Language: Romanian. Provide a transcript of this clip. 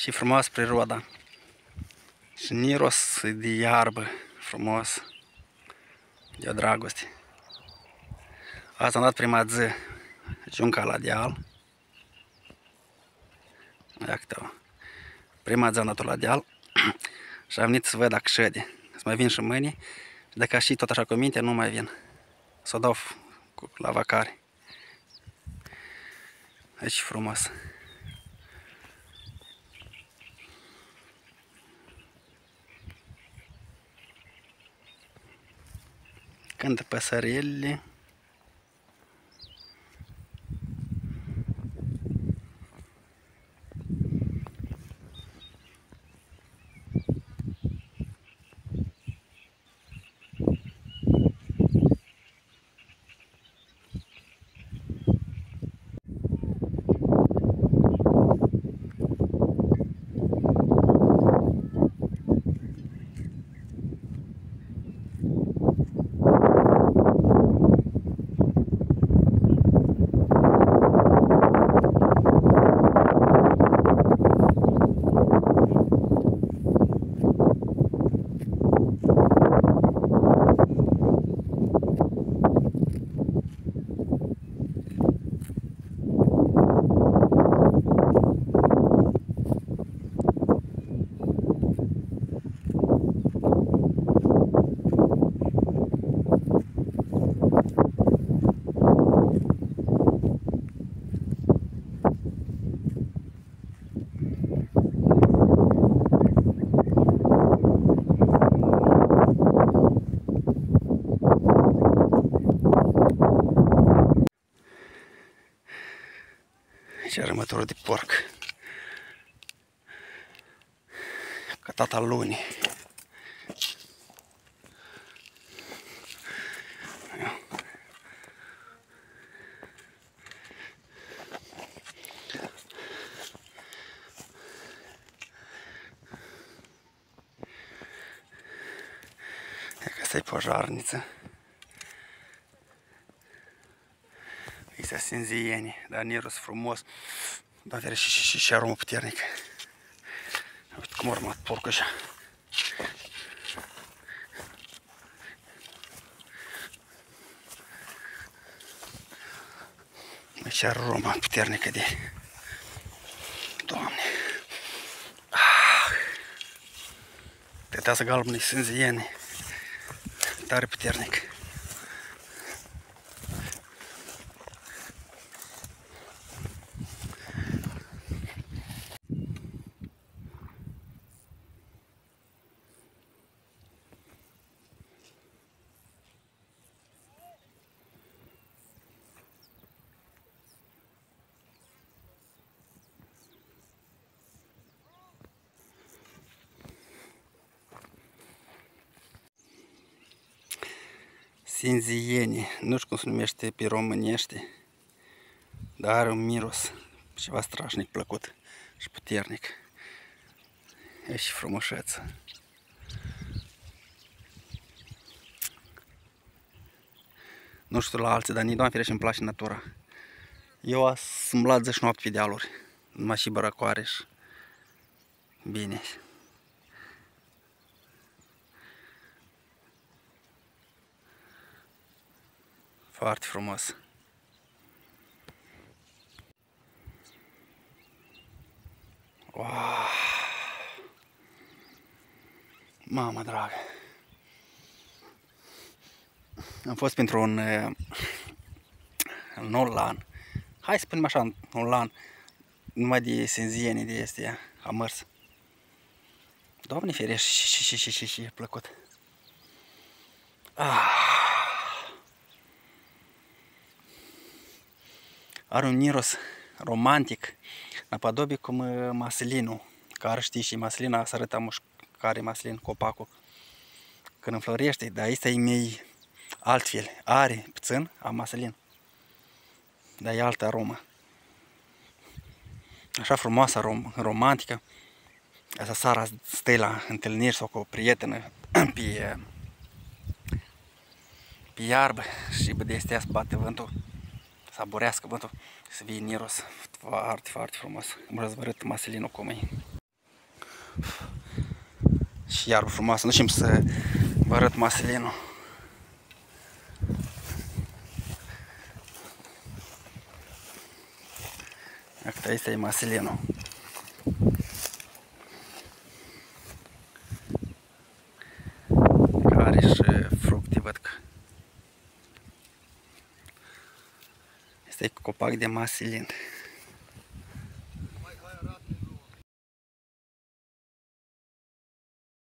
Și frumos priroda. Și miros de iarbă frumos. De o dragoste. Azi am dat prima zi junca la deal. Iată, prima zi am dat-o la deal și am venit să văd dacă șede. Să mai vin și mâine și dacă și tot așa cu minte, nu mai vin. Să o dau la vacare. Aici frumos. Cântă păsărelile. Și armătură de porc. Ca tata lunii. Asta e pojarniță. Este sinzieni, dar miros frumos. Dar are și aromă puternică. Uite cum a urmat porcul așa. Aici aromă puternică de... Doamne! Tătează galbenii sinzieni. Tare puternic. Sinzieni, nu știu cum se numește pe românește, dar are un miros ceva strașnic plăcut și puternic. E și frumușeță. Nu știu la alții, dar nici Doamne ferește îmi place natura. Eu am umblat zi și noapte pe dealuri, numai și bărăcoare și bine. Foarte frumos. Wow. Mamă dragă. Am fost pentru un nou lan. Hai să spunem așa, un lan numai de sinzieni de astea, am mers. Doamne ferește, și e plăcut. Are un miros romantic, наподобие cum maslinul, care știi și maslina se arăta care maslin, copacul, când înflorește, dar ăsta e mai altfel, are puțin, a maslin, dar e altă aromă. Așa frumoasă, romantică. Asta seara stai la întâlniri sau cu o prietenă pe iarbă și de astea să bate vântul, să aburească vântul, să fie miros foarte, foarte frumos. Am răzvărit maslinul cum e. Și iarbă frumoasă. Nu știm să vă arăt maslinul. Asta este maslinul. Are și fructe, văd că. Este copac de maslin.